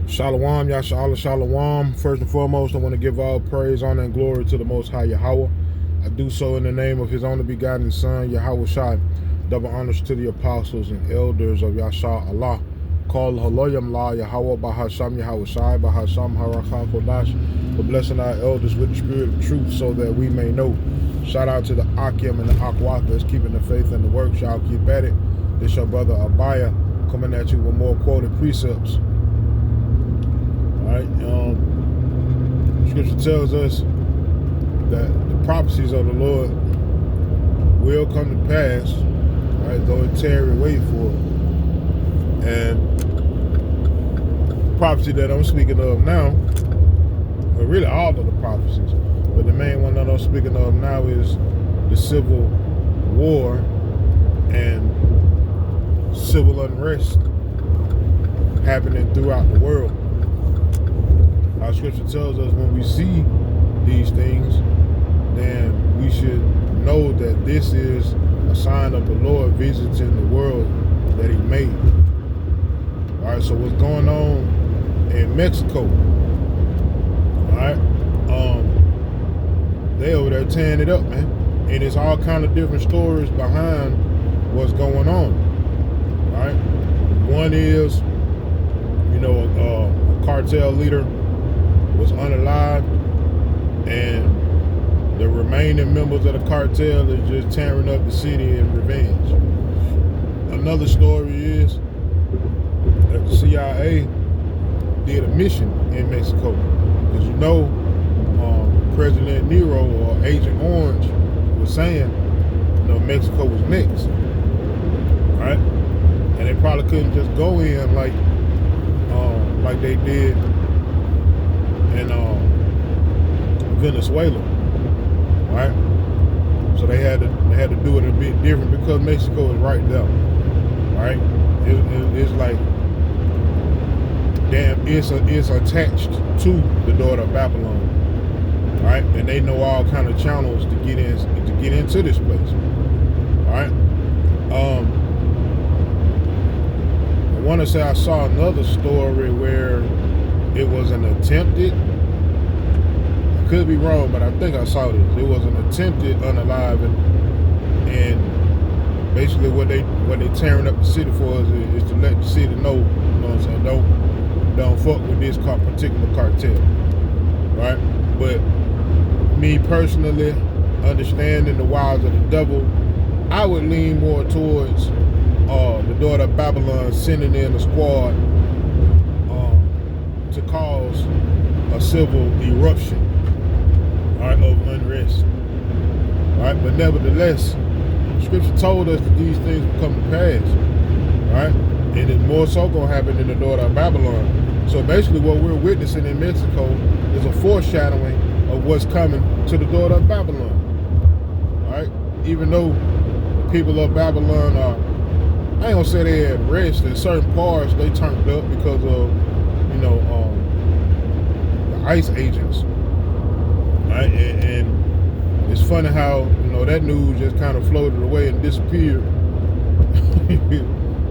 Shalom, Yashala Shalom. First and foremost, I want to give all praise, honor, and glory to the Most High Yahweh. I do so in the name of His only begotten Son, Yahweh Shai. Double honors to the apostles and elders of Yasha Allah. Call Haloyam La Yahweh Bahasham Yahweh Shai Bahasham Harakha Kodash, for blessing our elders with the spirit of truth so that we may know. Shout out to the Akim and the Akwat that's keeping the faith and the work. Y'all keep at it. This your brother Abaya coming at you with more quoted precepts. Right, Scripture tells us that the prophecies of the Lord will come to pass, right? Though it tarry, wait for it. And the prophecy that I'm speaking of now, well, really all of the prophecies, but the main one that I'm speaking of now is the civil war and civil unrest happening throughout the world. Our scripture tells us when we see these things, then we should know that this is a sign of the Lord visiting the world that He made. All right, so what's going on in Mexico? All right, they over there tearing it up, man, and it's all kind of different stories behind what's going on. All right, one is, a cartel leader was unalived, and the remaining members of the cartel is just tearing up the city in revenge. Another story is that the CIA did a mission in Mexico, because President Nero or Agent Orange was saying, Mexico was next, right? And they probably couldn't just go in like they did in Venezuela, right? So they had to do it a bit different because Mexico is right there, right? It's like, damn, it's attached to the daughter of Babylon, right? And they know all kind of channels to get into this place, right? I want to say I saw another story where it was an attempted, I could be wrong, but I think I saw this. It was an attempted unaliving, and basically what they tearing up the city for is to let the city know, what I'm saying, don't fuck with this particular cartel, right? But me personally, understanding the wiles of the devil, I would lean more towards the daughter of Babylon sending in a squad to cause a civil eruption, right, of unrest, right? But nevertheless, Scripture told us that these things will come to pass, right? And it's more so going to happen in the daughter of Babylon. So basically what we're witnessing in Mexico is a foreshadowing of what's coming to the daughter of Babylon, right? Even though the people of Babylon are, I ain't gonna say they at rest. In certain parts they turned up because of, the ICE agents, right? And it's funny how, that news just kind of floated away and disappeared,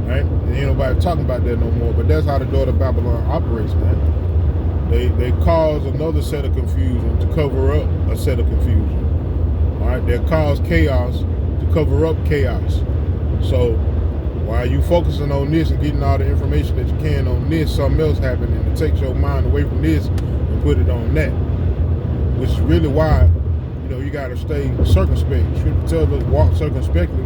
right? And ain't nobody talking about that no more. But that's how the daughter of Babylon operates, man. They cause another set of confusion to cover up a set of confusion, all right? They cause chaos to cover up chaos. So while you focusing on this and getting all the information that you can on this, something else happened, and it takes your mind away from this and put it on that, which is really why, you got to stay circumspect. Scripture tells us walk circumspectly,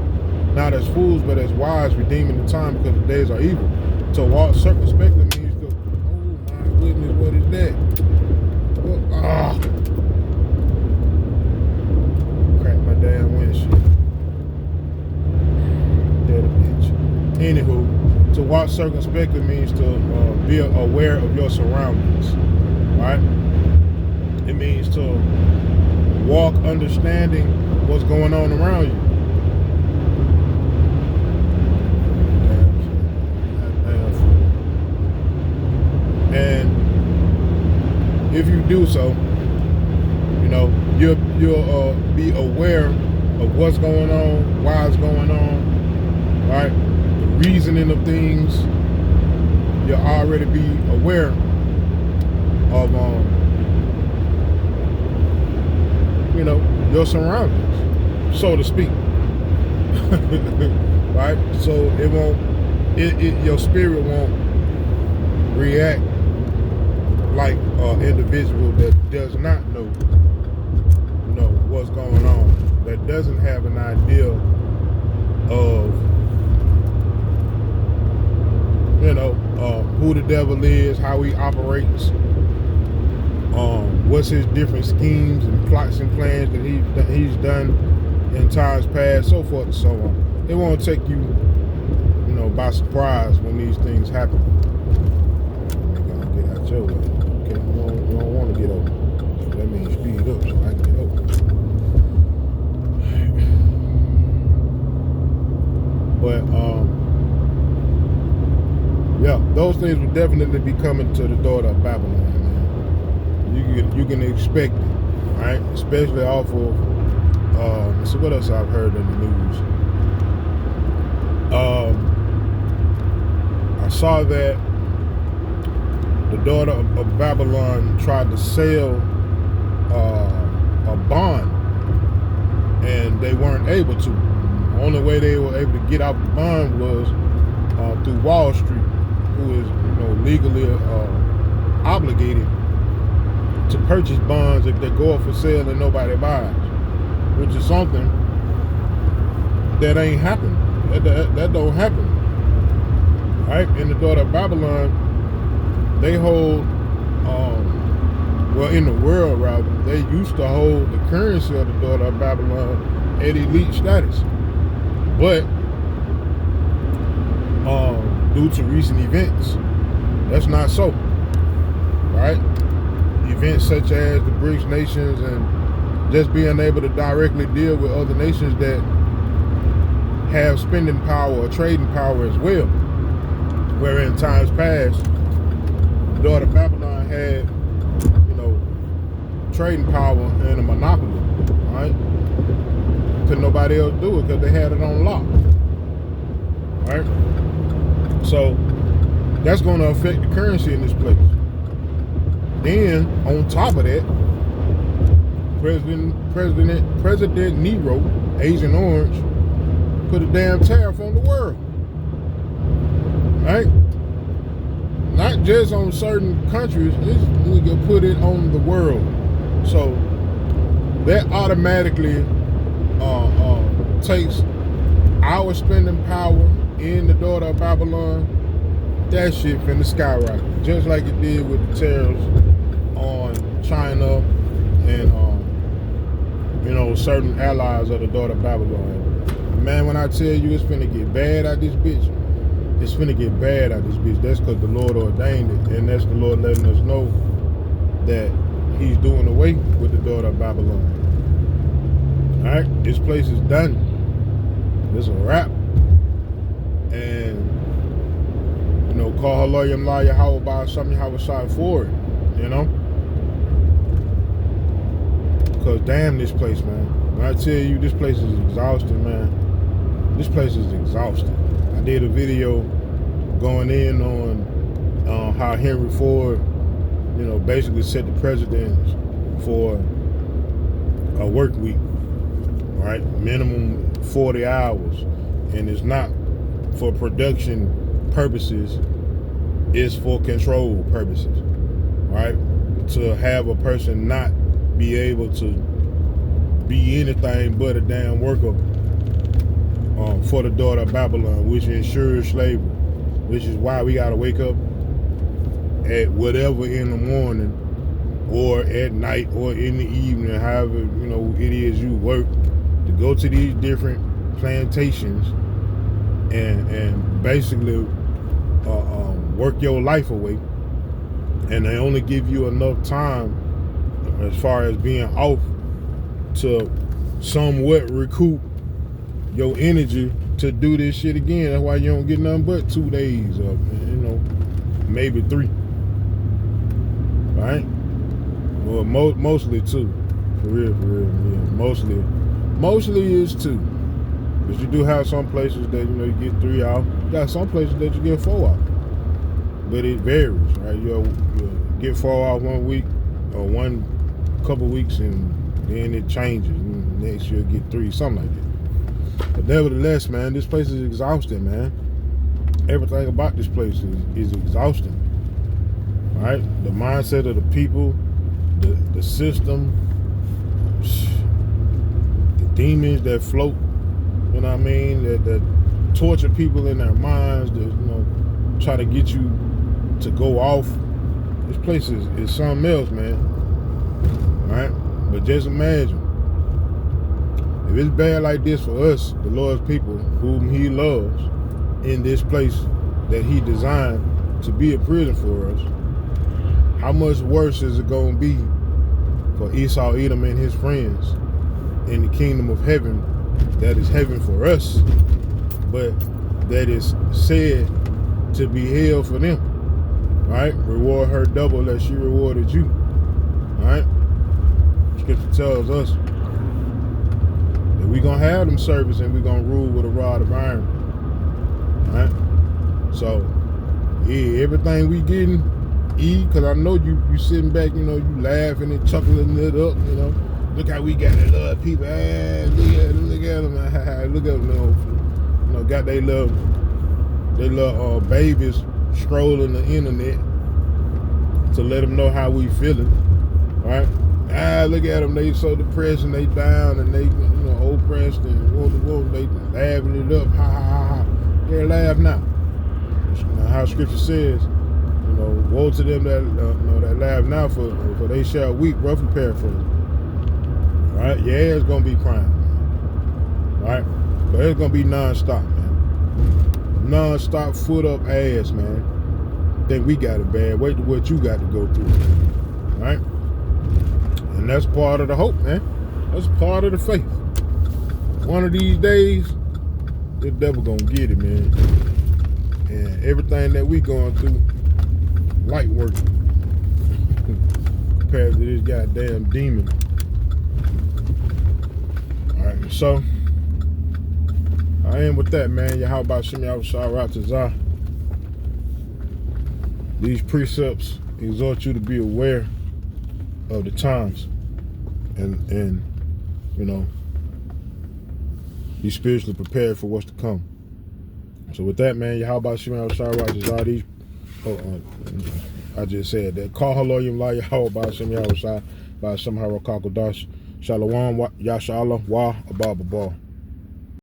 not as fools, but as wise, redeeming the time because the days are evil. So walk circumspectly means to, oh my goodness, what is that? Crack my damn windshield. Dead a bitch. Anywho, to walk circumspectly means to be aware of your surroundings, right? It means to walk understanding what's going on around you. And if you do so, you'll be aware of what's going on, why it's going on, right? The reasoning of things, you'll already be aware of your surroundings, so to speak. Right? So your spirit won't react like an individual that does not know what's going on, that doesn't have an idea of who the devil is, how he operates, what's his different schemes and plots and plans that he's done in times past, so forth and so on. It won't take you, by surprise when these things happen. You're gonna get out your way. Okay, you don't want to get over. So that means speed up so I can get over. But yeah, those things will definitely be coming to the daughter of Babylon, man. You can expect it, right? Especially off of so what else I've heard in the news. I saw that the daughter of Babylon tried to sell a bond, and they weren't able to. The only way they were able to get out the bond was through Wall Street, who is legally obligated to purchase bonds if they go up for sale and nobody buys, which is something that ain't happened. That don't happen, right? In the daughter of Babylon, they hold, in the world rather, they used to hold the currency of the daughter of Babylon at elite status, but due to recent events, that's not so, right? Events such as the BRICS nations and just being able to directly deal with other nations that have spending power or trading power as well. Where in times past, the daughter of Babylon had, trading power and a monopoly, right? Couldn't nobody else do it because they had it on lock, right? So that's going to affect the currency in this place. Then on top of that, President Nero, Agent Orange, put a damn tariff on the world, right? Not just on certain countries, this nigga put it on the world. So that automatically takes our spending power in the daughter of Babylon. That shit finna skyrocket, just like it did with the tariffs on China and certain allies of the daughter of Babylon. Man, when I tell you it's finna get bad out this bitch, it's finna get bad out this bitch. That's because the Lord ordained it, and that's the Lord letting us know that he's doing away with the daughter of Babylon. Alright, this place is done. It's a wrap. And call her lawyer and liar, how about something how a side for it, because damn this place, man. When I tell you this place is exhausting, man, this place is exhausting. I did a video going in on how Henry Ford basically set the precedence for a work week, right? Minimum 40 hours, and it's not for production purposes, it's for control purposes, right? To have a person not be able to be anything but a damn worker for the daughter of Babylon, which ensures slavery, which is why we gotta wake up at whatever in the morning or at night or in the evening, however it is you work, to go to these different plantations and basically work your life away, and they only give you enough time as far as being off to somewhat recoup your energy to do this shit again. That's why you don't get nothing but 2 days or maybe 3, right? Well, mostly 2, for real, yeah. Mostly is 2. But you do have some places that you get 3 out. You got some places that you get 4 out. but it varies, right? You'll get fall off 1 week or one couple weeks, and then it changes. And next you'll get 3, something like that. But nevertheless, man, this place is exhausting, man. Everything about this place is exhausting. All right, the mindset of the people, the system, the demons that float. You know what I mean? That torture people in their minds. That try to get you to go off. This place is something else, man. All right, but just imagine. If it's bad like this for us, the Lord's people, whom He loves, in this place that He designed to be a prison for us, how much worse is it going to be for Esau, Edom, and his friends in the kingdom of heaven that is heaven for us, but that is said to be hell for them? Right? Reward her double as she rewarded you. Right? Scripture tells us that we're going to have them servants and we're going to rule with a rod of iron. Right? So, yeah, everything we getting, because I know you sitting back, you laughing and chuckling it up, Look how we got that little people. Look at them. Look at them. Got they little babies scrolling the internet to let them know how we feeling, right? Look at them. They so depressed and they down and they oppressed and they laughing it up. Ha ha ha ha. Yeah, laugh now. How Scripture says, woe to them that that laugh now, for they shall weep. Roughly paraphrasing. Right? Yeah, it's gonna be crying, man. Right? But it's gonna be non-stop, man. Non-stop, foot up ass, man. Think we got it bad. Wait till what you got to go through. Right? And that's part of the hope, man. That's part of the faith. One of these days, the devil gonna get it, man. And everything that we going through, light work compared to this goddamn demon. Alright, so I am with that, man. How about Shimmy Awashara to Zah? These precepts exhort you to be aware of the times and be spiritually prepared for what's to come. So with that, man, how about Shimmy Awashara to Zah? These I just said that. Call Haloyim La Yahweh Shimmy Awashara by Shamhara Kakodash. Shalom, Yashala, Wa, Ababa Ball.